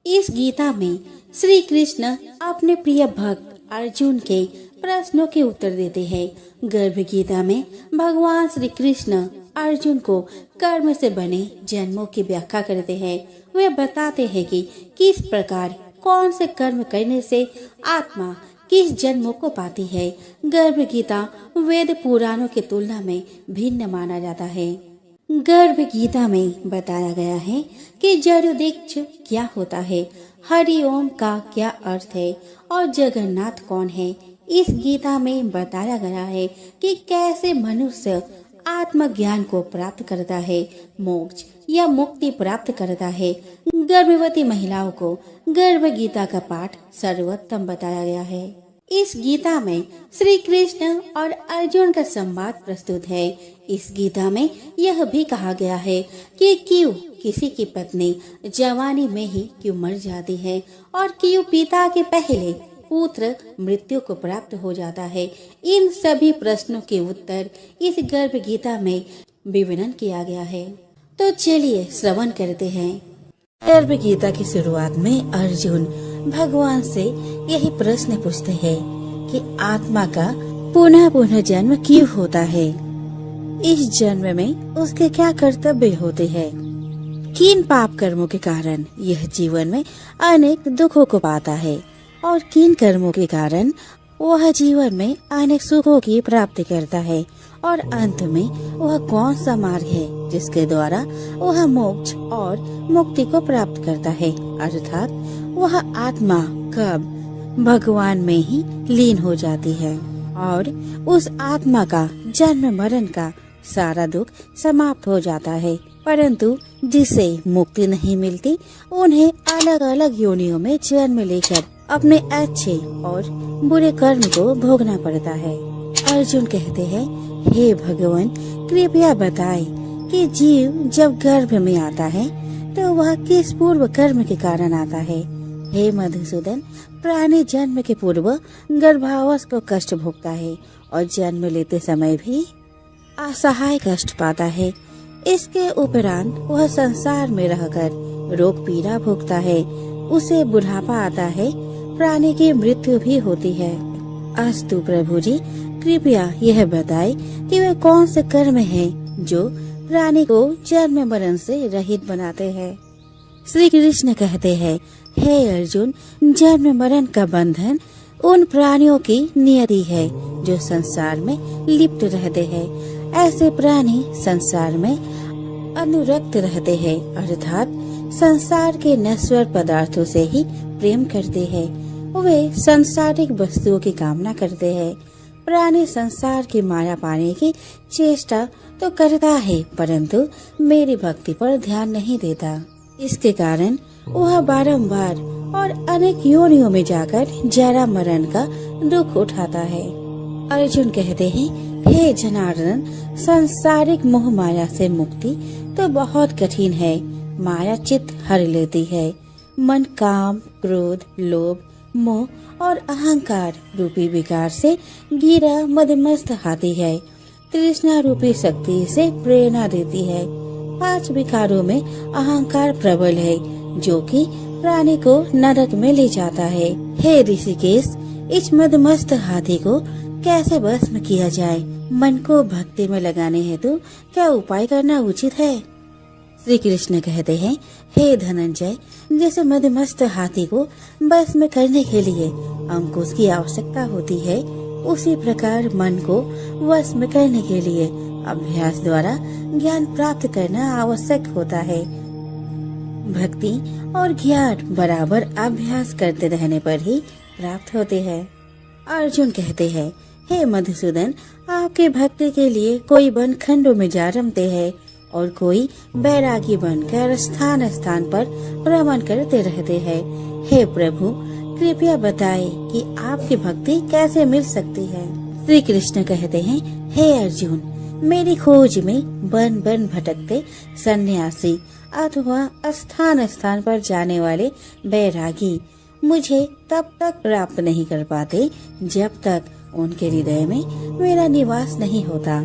इस गीता में श्री कृष्ण अपने प्रिय भक्त अर्जुन के प्रश्नों के उत्तर देते हैं। गर्भ गीता में भगवान श्री कृष्ण अर्जुन को कर्म से बने जन्मों की व्याख्या करते हैं। वे बताते हैं कि किस प्रकार कौन से कर्म करने से आत्मा किस जन्मों को पाती है। गर्भ गीता वेद पुराणों की तुलना में भिन्न माना जाता है। गर्भ गीता में बताया गया है कि जरुदीक्ष क्या होता है, हरिओम का क्या अर्थ है और जगन्नाथ कौन है। इस गीता में बताया गया है कि कैसे मनुष्य आत्मज्ञान को प्राप्त करता है, मोक्ष या मुक्ति प्राप्त करता है। गर्भवती महिलाओं को गर्भ गीता का पाठ सर्वोत्तम बताया गया है। इस गीता में श्री कृष्ण और अर्जुन का संवाद प्रस्तुत है। इस गीता में यह भी कहा गया है कि क्यों किसी की पत्नी जवानी में ही क्यों मर जाती है और क्यों पिता के पहले पुत्र मृत्यु को प्राप्त हो जाता है। इन सभी प्रश्नों के उत्तर इस गर्भ गीता में विवरण किया गया है। तो चलिए श्रवण करते हैं। गर्भ गीता की शुरुआत में अर्जुन भगवान से यही प्रश्न पूछते हैं कि आत्मा का पुनः पुनः जन्म क्यों होता है, इस जन्म में उसके क्या कर्तव्य होते हैं, किन पाप कर्मों के कारण यह जीवन में अनेक दुखों को पाता है और किन कर्मों के कारण वह जीवन में अनेक सुखों की प्राप्ति करता है और अंत में वह कौन सा मार्ग है जिसके द्वारा वह मोक्ष और मुक्ति को प्राप्त करता है, अर्थात वह आत्मा कब भगवान में ही लीन हो जाती है और उस आत्मा का जन्म मरण का सारा दुख समाप्त हो जाता है। परंतु जिसे मुक्ति नहीं मिलती उन्हें अलग अलग योनियों में जन्म लेकर अपने अच्छे और बुरे कर्म को भोगना पड़ता है। अर्जुन कहते हैं, हे भगवान, कृपया बताएं कि जीव जब गर्भ में आता है तो वह किस पूर्व कर्म के कारण आता है। हे मधुसूदन, प्राणी जन्म के पूर्व गर्भावस्था को कष्ट भोगता है और जन्म लेते समय भी असहाय कष्ट पाता है। इसके उपरांत वह संसार में रहकर रोग पीड़ा भोगता है। उसे बुढ़ापा आता है, प्राणी की मृत्यु भी होती है। अस्तु प्रभु जी, कृपया यह बताएं कि वे कौन से कर्म हैं जो प्राणी को जन्म मरण से रहित बनाते हैं। श्री कृष्ण कहते हैं, हे अर्जुन, जन्म मरण का बंधन उन प्राणियों की नियति है जो संसार में लिप्त रहते हैं। ऐसे प्राणी संसार में अनुरक्त रहते हैं, अर्थात संसार के नश्वर पदार्थों से ही प्रेम करते हैं। वे सांसारिक वस्तुओं की कामना करते हैं। प्राणी संसार की माया पाने की चेष्टा तो करता है, परंतु मेरी भक्ति पर ध्यान नहीं देता। इसके कारण वह बारंबार और अनेक योनियों में जाकर जरा मरण का दुख उठाता है। अर्जुन कहते हैं, हे जनार्दन, सांसारिक मोह माया से मुक्ति तो बहुत कठिन है। माया चित्त हर लेती है। मन काम, क्रोध, लोभ, मोह और अहंकार रूपी विकार से घिरा मदमस्त हाथी है। तृष्णा रूपी शक्ति से प्रेरणा देती है। 5 विकारों में अहंकार प्रबल है जो कि प्राणी को नरक में ले जाता है। हे ऋषिकेश, इस मदमस्त हाथी को कैसे भस्म किया जाए? मन को भक्ति में लगाने हेतु क्या उपाय करना उचित है? श्री कृष्ण कहते हैं, हे धनंजय, जैसे मदमस्त हाथी को भस्म करने के लिए अंकुश की आवश्यकता होती है, उसी प्रकार मन को वश में करने के लिए अभ्यास द्वारा ज्ञान प्राप्त करना आवश्यक होता है। भक्ति और ज्ञान बराबर अभ्यास करते रहने पर ही प्राप्त होते हैं। अर्जुन कहते हैं, हे मधुसूदन, आपके भक्ति के लिए कोई वन खंडों में जा रमते हैं और कोई बैरागी बनकर स्थान स्थान पर भ्रमण करते रहते हैं। हे प्रभु, कृपया बताएं कि आपकी भक्ति कैसे मिल सकती है। श्री कृष्ण कहते हैं, हे अर्जुन, मेरी खोज में वन वन भटकते सन्यासी अथवा स्थान स्थान पर जाने वाले बैरागी मुझे तब तक प्राप्त नहीं कर पाते जब तक उनके हृदय में मेरा निवास नहीं होता।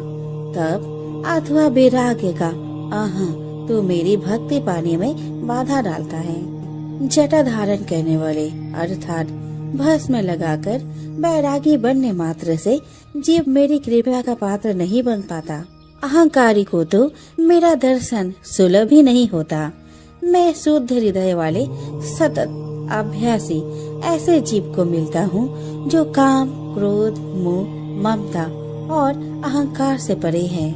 तब अथवा वैराग्य का तो मेरी भक्ति पाने में बाधा डालता है। जटा धारण करने वाले अर्थात भस्म लगाकर बैरागी बनने मात्र से जीव मेरी कृपा का पात्र नहीं बन पाता। अहंकारी को तो मेरा दर्शन सुलभ ही नहीं होता। मैं शुद्ध हृदय वाले सतत अभ्यासी ऐसे जीव को मिलता हूँ जो काम, क्रोध, मोह, ममता और अहंकार से परे है।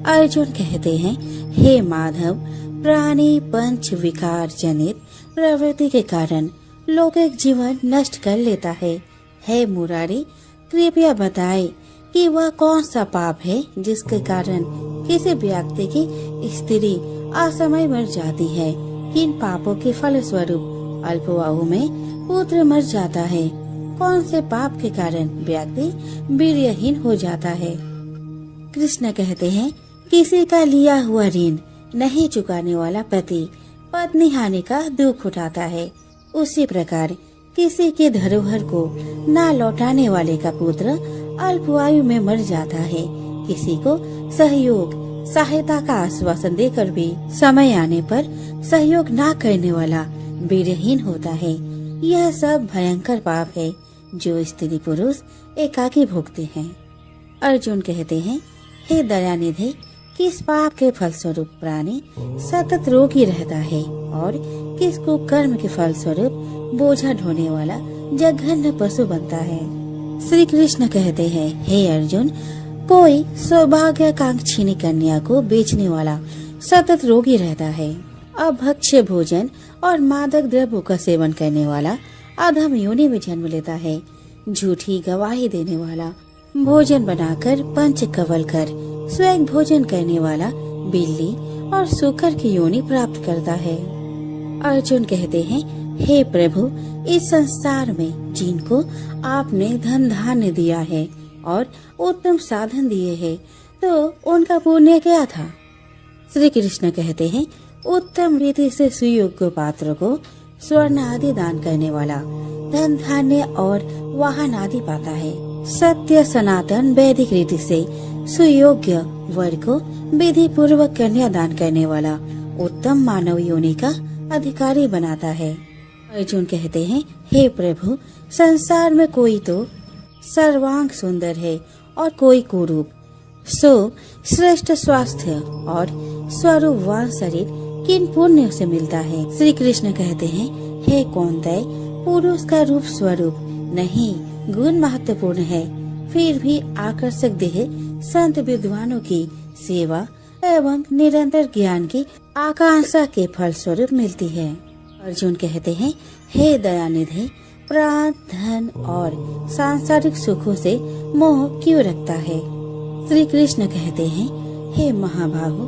अर्जुन कहते हैं, हे माधव, प्राणी पंच विकार जनित प्रवृत्ति के कारण लौकिक जीवन नष्ट कर लेता है। हे मुरारी, कृपया बताए कि वह कौन सा पाप है जिसके कारण किसी व्यक्ति की स्त्री असमय मर जाती है। किन पापों के फल स्वरूप अल्पवायु में पुत्र मर जाता है। कौन से पाप के कारण व्यक्ति वीर्यहीन हो जाता है। कृष्ण कहते हैं, किसी का लिया हुआ ऋण नहीं चुकाने वाला पति पत्नी हानि का दुख उठाता है। उसी प्रकार किसी के धरोहर को न लौटाने वाले का पुत्र अल्पवायु में मर जाता है। किसी को सहयोग सहायता का आश्वासन देकर भी समय आने पर सहयोग न करने वाला वीरहीन होता है। यह सब भयंकर पाप है जो स्त्री पुरुष एकाकी भोगते हैं। अर्जुन कहते हैं, हे दयानिधि, किस पाप के फलस्वरूप प्राणी सतत रोगी रहता है और किसको कर्म के फलस्वरूप बोझा ढोने वाला जघन्य पशु बनता है। श्री कृष्ण कहते हैं, हे अर्जुन, कोई सौभाग्यकांक्षिणी कन्या को बेचने वाला सतत रोगी रहता है। अभक्ष्य भोजन और मादक द्रव्यों का सेवन करने वाला अधम योनि में जन्म लेता है। झूठी गवाही देने वाला भोजन बनाकर पंच कवल कर स्वयं भोजन करने वाला बिल्ली और सूकर की योनि प्राप्त करता है। अर्जुन कहते हैं, हे प्रभु, इस संसार में जिनको आपने धन धान्य दिया है और उत्तम साधन दिए हैं, तो उनका पुण्य क्या था। श्री कृष्ण कहते हैं, उत्तम रीति से सुयोग्य पात्र को स्वर्ण आदि दान करने वाला धन धान्य और वाहन आदि पाता है। सत्य सनातन वैदिक रीति से सुयोग्य वर को विधि पूर्वक कन्या दान करने वाला उत्तम मानव योनि का अधिकारी बनाता है। अर्जुन कहते हैं, हे प्रभु, संसार में कोई तो सर्वांग सुंदर है और कोई कुरूप। सो श्रेष्ठ स्वास्थ्य और स्वरूपवान शरीर किन पुण्य से मिलता है। श्री कृष्ण कहते हैं, हे कौन्तेय, पुरुष का रूप स्वरूप नहीं गुण महत्वपूर्ण है। फिर भी आकर्षक देह संत विद्वानों की सेवा एवं निरंतर ज्ञान की आकांक्षा के फल स्वरूप मिलती है। अर्जुन कहते हैं, हे दयानिधि, प्राण, धन और सांसारिक सुखों से मोह क्यों रखता है। श्री कृष्ण कहते हैं, हे महाबाहु,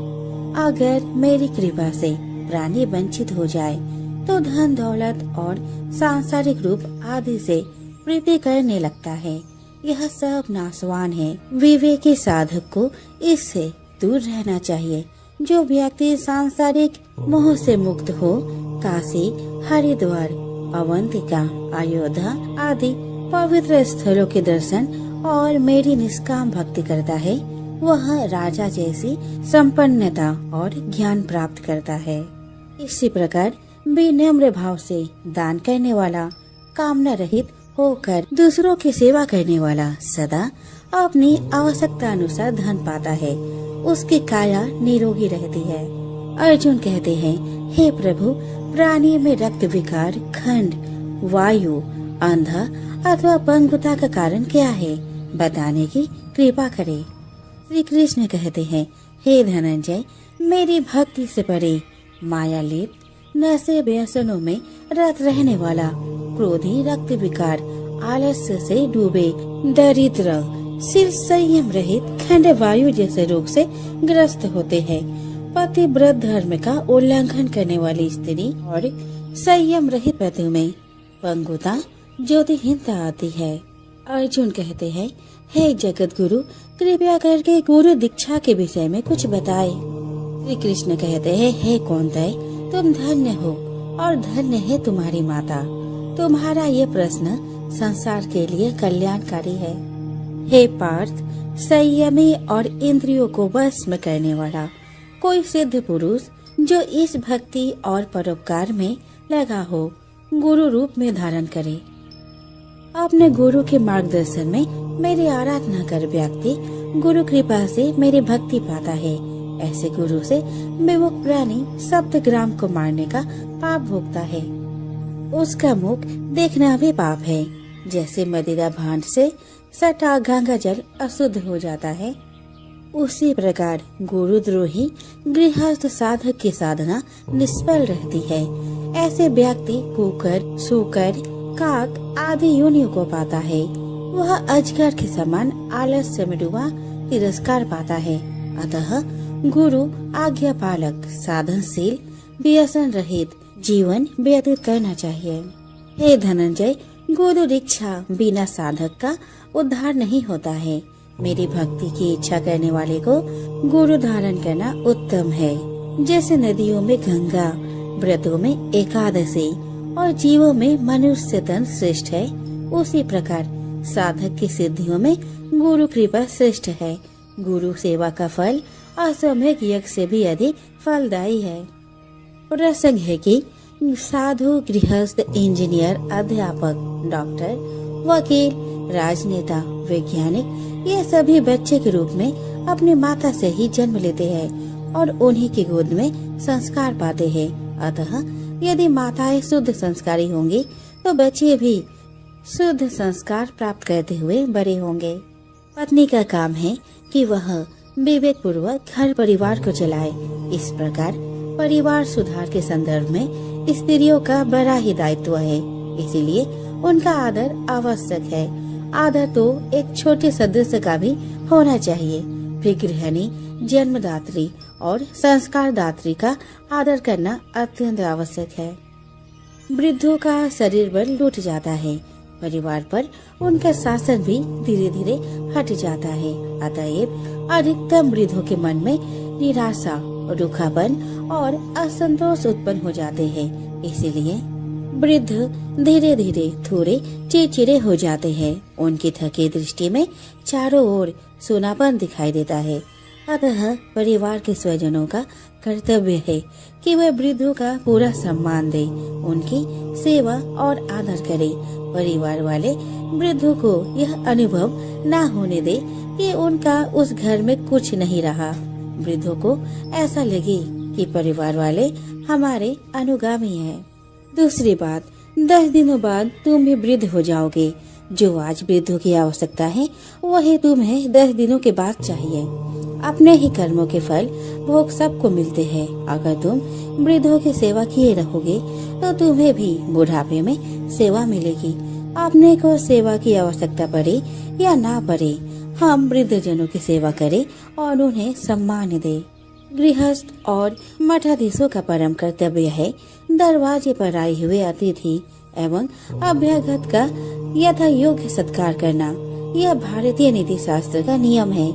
अगर मेरी कृपा से प्राणी वंचित हो जाए तो धन दौलत और सांसारिक रूप आदि से प्रीति करने लगता है। यह सब नाशवान है। विवेकी साधक को इससे दूर रहना चाहिए। जो व्यक्ति सांसारिक मोह से मुक्त हो काशी, हरिद्वार, अवंतिका, अयोध्या आदि पवित्र स्थलों के दर्शन और मेरी निष्काम भक्ति करता है, वह राजा जैसी संपन्नता और ज्ञान प्राप्त करता है। इसी प्रकार विनम्र भाव से दान करने वाला, कामना रहित होकर दूसरों की सेवा करने वाला सदा अपनी आवश्यकता अनुसार धन पाता है। उसकी काया निरोगी रहती है। अर्जुन कहते हैं, हे प्रभु, प्राणी में रक्त विकार, खंड, वायु, अंधा अथवा पंगुता का कारण क्या है, बताने की कृपा करे। श्री कृष्ण कहते हैं, हे धनंजय, मेरी भक्ति से परे मायालेप नशे व्यसनों में रत रहने वाला, क्रोधी, रक्त विकार, आलस्य से डूबे, दरिद्र, सिर संयम रहित, खंड वायु जैसे रोग से ग्रस्त होते हैं, पतिव्रत धर्म का उल्लंघन करने वाली स्त्री और संयम रहित पति में पंगुता, ज्योतिहीनता आती है। अर्जुन कहते हैं, हे जगत गुरु, कृपया करके गुरु दीक्षा के विषय में कुछ बताए। श्री कृष्ण कहते हैं, हे कौन्तेय, तुम धन्य हो और धन्य है तुम्हारी माता। तुम्हारा ये प्रश्न संसार के लिए कल्याणकारी है। हे पार्थ, संयमी और इंद्रियों को वश में करने वाला कोई सिद्ध पुरुष जो इस भक्ति और परोपकार में लगा हो, गुरु रूप में धारण करे। अपने गुरु के मार्गदर्शन में मेरी आराधना कर व्यक्ति गुरु कृपा से मेरी भक्ति पाता है। ऐसे गुरु से विमुख प्राणी सप्तग्राम को मारने का पाप भोगता है। उसका मुख देखना भी पाप है। जैसे मदिरा भांड से सटा गंगा जल अशुद्ध हो जाता है, उसी प्रकार गुरुद्रोही गृहस्थ साधक की साधना निष्फल रहती है। ऐसे व्यक्ति कुकर, सूकर, काक आदि योनियों को पाता है। वह अजगर के समान आलस्य में डूबा तिरस्कार पाता है। अतः गुरु आज्ञा पालक, साधनशील, व्यसन रहित जीवन व्यतीत करना चाहिए। हे धनंजय, गुरु दीक्षा बिना साधक का उद्धार नहीं होता है। मेरी भक्ति की इच्छा करने वाले को गुरु धारण करना उत्तम है। जैसे नदियों में गंगा, व्रतों में एकादशी और जीवों में मनुष्य तन श्रेष्ठ है, उसी प्रकार साधक की सिद्धियों में गुरु कृपा श्रेष्ठ है। गुरु सेवा का फल असम्यक यज्ञ से भी अधिक फलदायी है। प्रसंग है कि साधु, गृहस्थ, इंजीनियर, अध्यापक, डॉक्टर, वकील, राजनेता, वैज्ञानिक ये सभी बच्चे के रूप में अपनी माता से ही जन्म लेते हैं और उन्हीं की गोद में संस्कार पाते हैं। अतः यदि माताएं शुद्ध संस्कारी होंगी तो बच्चे भी शुद्ध संस्कार प्राप्त करते हुए बड़े होंगे। पत्नी का काम है कि वह विवेक पूर्वक घर परिवार को चलाए। इस प्रकार परिवार सुधार के संदर्भ में स्त्रियों का बड़ा ही दायित्व है, इसीलिए उनका आदर आवश्यक है। आदर तो एक छोटे सदस्य का भी होना चाहिए। फिर गृहिणी, जन्मदात्री और संस्कारदात्री का आदर करना अत्यंत आवश्यक है। वृद्धों का शरीर बल लूट जाता है, परिवार पर उनका शासन भी धीरे धीरे हट जाता है। अतएव अधिकतम वृद्धों के मन में निराशा, रूखापन और असंतोष उत्पन्न हो जाते हैं। इसीलिए वृद्ध धीरे धीरे थोड़े चिड़चिड़े हो जाते हैं। उनकी थकी दृष्टि में चारों ओर सूनापन दिखाई देता है। अतः परिवार के स्वजनों का कर्तव्य है कि वे वृद्धों का पूरा सम्मान दे, उनकी सेवा और आदर करे। परिवार वाले वृद्धों को यह अनुभव न होने दे कि उनका उस घर में कुछ नहीं रहा। वृद्धों को ऐसा लगे कि परिवार वाले हमारे अनुगामी हैं। दूसरी बात, 10 दिनों बाद तुम भी वृद्ध हो जाओगे। जो आज वृद्धों की आवश्यकता है वही तुम्हें 10 दिनों के बाद चाहिए। अपने ही कर्मों के फल भोग सबको मिलते हैं। अगर तुम वृद्धों की सेवा किए रहोगे तो तुम्हें भी बुढ़ापे में सेवा मिलेगी। अपने को सेवा की आवश्यकता पड़े या ना पड़े, हम वृद्ध जनों की सेवा करें और उन्हें सम्मान दें। गृहस्थ और मठाधीशों का परम कर्तव्य है दरवाजे पर आए हुए अतिथि एवं अभ्यागत का यथा योग्य सत्कार करना। यह भारतीय नीति शास्त्र का नियम है।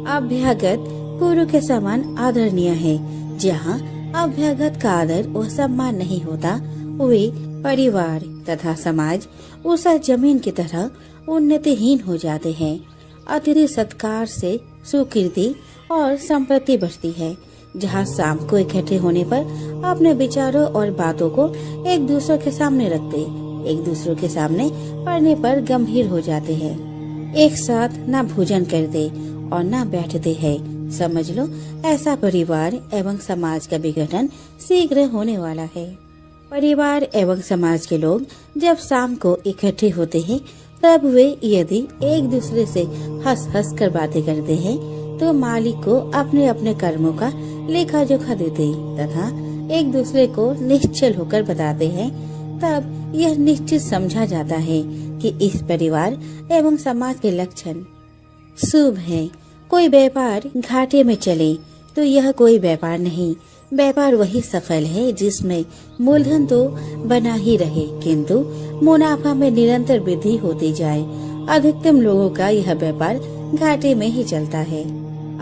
अभ्यागत गुरु के समान आदरणीय है। जहाँ अभ्यागत का आदर व सम्मान नहीं होता, वे परिवार तथा समाज उस जमीन की तरह उन्नतिहीन हो जाते हैं। अतिथि सत्कार से सुकीर्ति और संपत्ति बढ़ती है। जहाँ शाम को इकट्ठे होने पर अपने विचारों और बातों को एक दूसरे के सामने रखते, एक दूसरे के सामने पढ़ने पर गंभीर हो जाते हैं। एक साथ न भोजन करते और न बैठते हैं। समझ लो ऐसा परिवार एवं समाज का विघटन शीघ्र होने वाला है। परिवार एवं समाज के लोग जब शाम को इकट्ठे होते हैं तब वे यदि एक दूसरे से हंस हंस कर बातें करते हैं तो मालिक को अपने अपने कर्मों का लेखा जोखा देते तथा एक दूसरे को निश्चल होकर बताते हैं। तब यह निश्चित समझा जाता है कि इस परिवार एवं समाज के लक्षण शुभ है। कोई व्यापार घाटे में चले तो यह कोई व्यापार नहीं। व्यापार वही सफल है जिसमें मूलधन तो बना ही रहे किंतु मुनाफा में निरंतर वृद्धि होती जाए। अधिकतम लोगों का यह व्यापार घाटे में ही चलता है।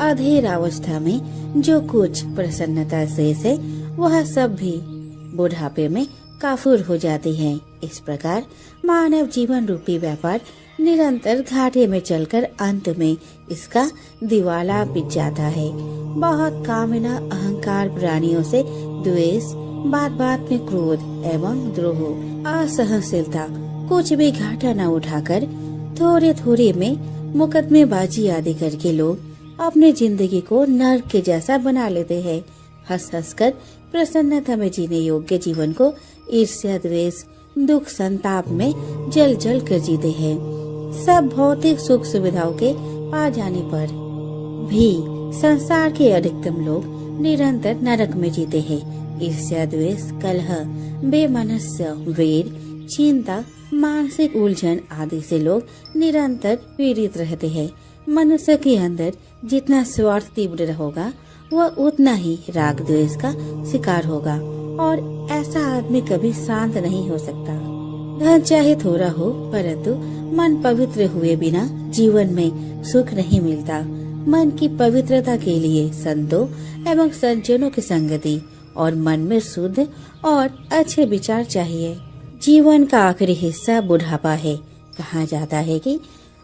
अधेर अवस्था में जो कुछ प्रसन्नता शेष है वह सब भी बुढ़ापे में काफूर हो जाती है। इस प्रकार मानव जीवन रूपी व्यापार निरंतर घाटे में चलकर अंत में इसका दिवाला पिट जाता है। बहुत कामना अहंकार प्राणियों से द्वेष, बात बात में क्रोध एवं द्रोह, असहनशीलता, कुछ भी घाटा न उठाकर थोड़े थोड़े में मुकदमेबाजी आदि करके लोग अपनी जिंदगी को नर्क के जैसा बना लेते हैं। हंस हंस कर प्रसन्नता में जीने योग्य जीवन को ईर्ष्या, द्वेष, दुख, संताप में जल जल कर जीते हैं। सब भौतिक सुख सुविधाओं के पा जाने पर भी संसार के अधिकतम लोग निरंतर नरक में जीते हैं। ईर्ष्या, द्वेष, कलह, बेमनस्य, वेर, चिंता, मानसिक उलझन आदि से लोग निरंतर पीड़ित रहते हैं। मनुष्य के अंदर जितना स्वार्थ तीव्र होगा वह उतना ही राग द्वेष का शिकार होगा और ऐसा आदमी कभी शांत नहीं हो सकता। धन चाहे थोड़ा हो परंतु मन पवित्र हुए बिना जीवन में सुख नहीं मिलता। मन की पवित्रता के लिए संतों एवं सज्जनों की संगति और मन में शुद्ध और अच्छे विचार चाहिए। जीवन का आखिरी हिस्सा बुढ़ापा है। कहा जाता है कि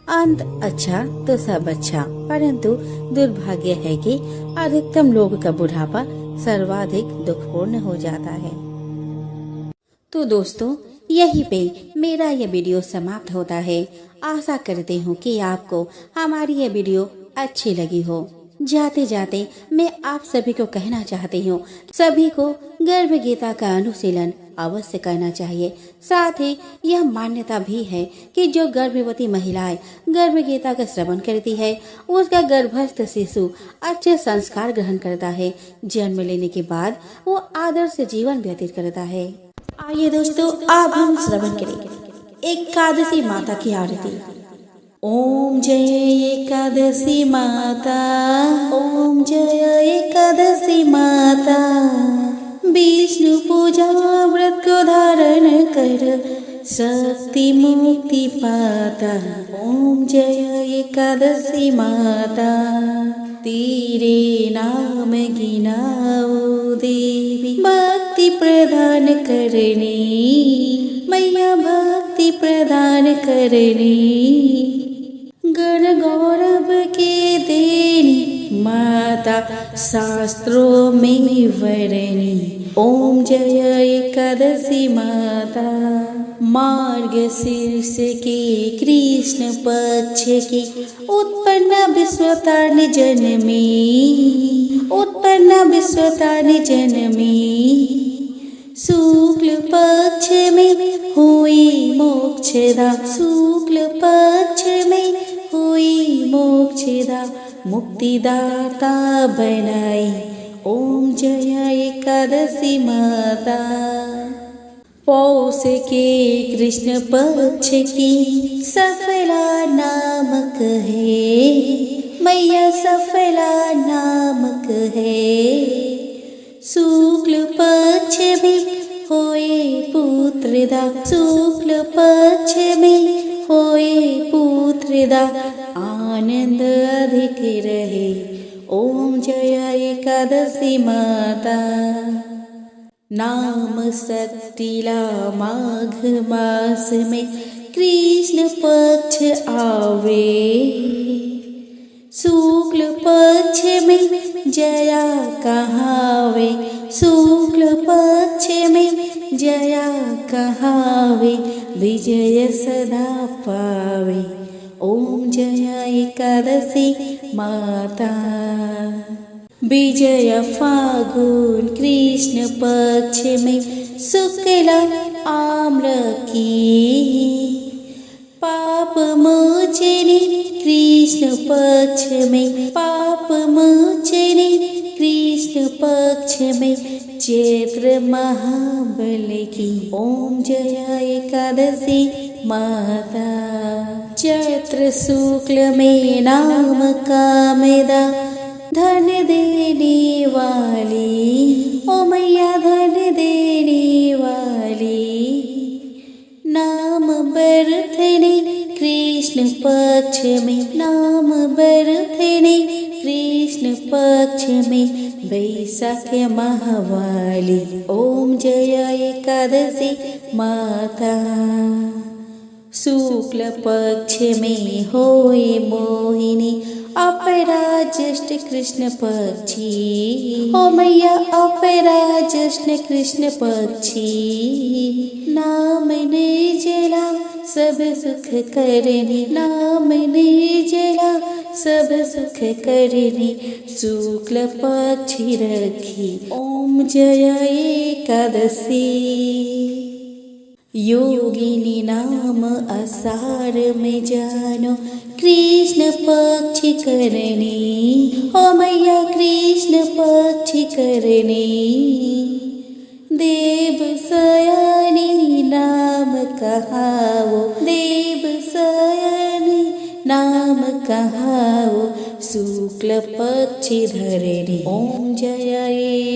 अंत अच्छा तो सब अच्छा, परंतु दुर्भाग्य है कि अधिकतम लोगों का बुढ़ापा सर्वाधिक दुखपूर्ण हो जाता है। तो दोस्तों, यहीं पे मेरा ये वीडियो समाप्त होता है। आशा करती हूँ कि आपको हमारी ये वीडियो अच्छी लगी हो। जाते जाते मैं आप सभी को कहना चाहती हूँ, सभी को गर्भ गीता का अनुशीलन अवश्य करना चाहिए। साथ ही यह मान्यता भी है कि जो गर्भवती महिलाएं गर्भ गीता का श्रवण करती है उसका गर्भस्थ शिशु अच्छे संस्कार ग्रहण करता है। जन्म लेने के बाद वो आदर्श जीवन व्यतीत करता है। आइए दोस्तों, अब हम श्रवण करेंगे एकादशी माता की आरती। ओम जय एकादशी माता, ओम जय एकादशी माता। विष्णु पूजा व्रत को धारण कर शक्ति मुक्ति पाता। ओम जय एकादशी माता। तेरे नाम गिनाओ देवी, भक्ति प्रदान करनी मैया, भक्ति प्रदान करनी। गण गौरव के देनी माता, शास्त्रों में वर्णी। ओम जय एकादशी माता। मार्गशीर्ष के कृष्ण पक्ष की उत्पन्न विश्वतारिणी जनमी, उत्पन्न विश्वतारिणी जनमी। शुक्ल पक्ष में हुई मोक्षदा, शुक्ल पक्ष में हुई मोक्षदा, मुक्तिदाता बनाई। ओम जय एकादशी माता। पौष के कृष्ण पक्ष की सफला नामक है मैया, सफला नामक है। शुक्ल पक्ष में होए पुत्रदा, शुक्ल पक्ष में होए पुत्रदा, आनंद अधिक रहे। ओम जय एकादशी माता। नाम सट्टिला माघ मास में कृष्ण पक्ष आवे। शुक्ल पक्ष में जया कहावे, शुक्ल पक्ष में जया कहावे, विजय सदा पावे। ओम जय एकादशी माता। विजय फागुन कृष्ण पक्ष में शुक्ला आम्र की, पाप मोचनी कृष्ण पक्ष में, पाप मोचनी कृष्ण पक्ष में, चैत्र महाबल की। ओम जय एकादशी माता। चैत्र शुक्ल में नाम कामेदा, धन देने वाली। ओ मैया धन देने वाली। नाम बरतने कृष्ण पक्ष में, नाम बरतने कृष्ण पक्ष में, बैसाख महावाली। ओम जय एकादशी माता। शुक्ल पक्ष में होए मोहिनी, अपराज्येष्ठ कृष्ण पक्षी। ओ मैया अपराज्येष्ठ कृष्ण पक्षी, नाम निर्जला सब सुख करनी, नाम निर्जला सब सुख करनी, शुक्ल पक्षी रखी ओम जय एकादशी। योगिनी नाम आषाढ़ में जानो, कृष्ण पक्ष करनी। ओ मैया कृष्ण पक्ष करनी, देव सयानी नाम कहाओ, देव सयानी नाम कहाओ, शुक्ल पक्ष धरनी ओम जय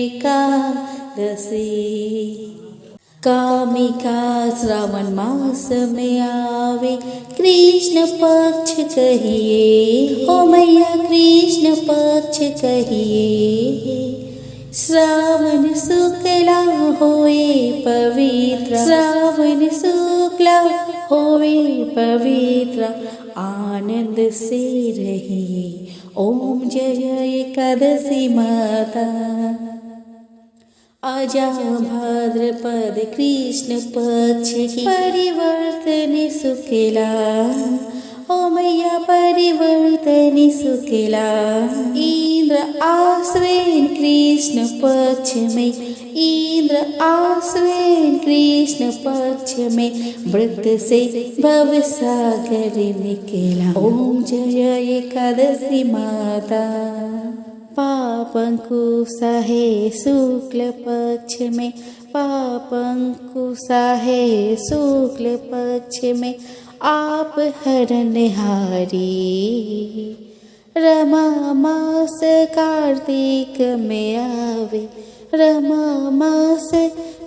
एकादशी। कामिका श्रावण मास में आवे, कृष्ण पक्ष कहिए। ओ मैया कृष्ण पक्ष कहिए, श्रावण शुक्ला होए पवित्र, श्रावण शुक्ला होए पवित्र, आनंद से रहिए ओम जय एकादशी माता। आजा भाद्रपद कृष्ण पक्ष की परिवर्तन शुक्ला, ओ मैया परिवर्तन शुक्ला, इंद्र आश्रयन कृष्ण पक्ष में, इंद्र आश्रयन कृष्ण पक्ष में, व्रत से भव सागर निकला ओम जय एकादशी माता। पापंकुशा है शुक्ल पक्ष में, पापंकुशा है शुक्ल पक्ष में, आप हरणहारी, रमा मास कार्तिक में आवे, रमा मास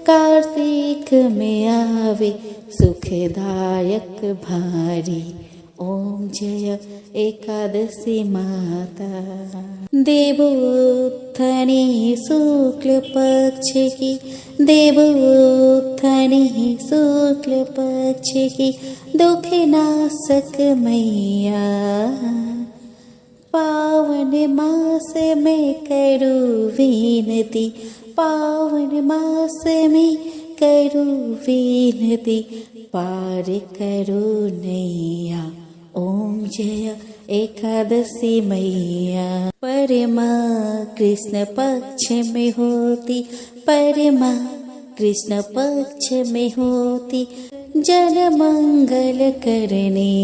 कार्तिक में आवे, सुखदायक भारी ओम जय एकादशी माता। देवोत्थाने शुक्ल पक्ष की, देवोत्थाने शुक्ल पक्ष की, दुख नाशक मैया, पावन मास में करो विनती, पावन मास में करो विनती, पार करो नैया ओम जय एकादशी मैया। परमा कृष्ण पक्ष में होती, परमा कृष्ण पक्ष में होती, जन मंगल करनी,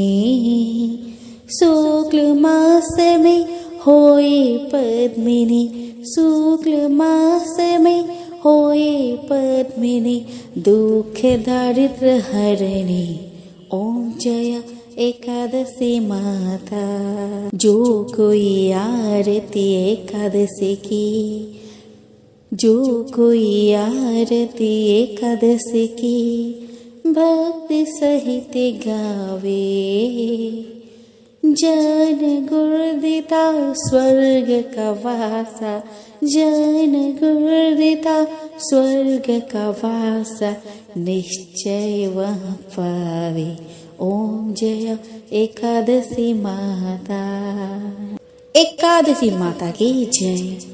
शुक्ल मास में होए पद्मिनी, शुक्ल मास में होए पद्मिनी, दुख दारिद्र हरणी ओम जय एकादशी माता। जो कोई आरती एकादशी की, जो कोई आरती एकादशी की, भक्ति सहित गावे, जन गुरुदिता स्वर्ग का वासा, जन गुरुदिता स्वर्ग का वासा, निश्चय वह पावे ओम जय एकादशी माता। एकादशी माता की जय।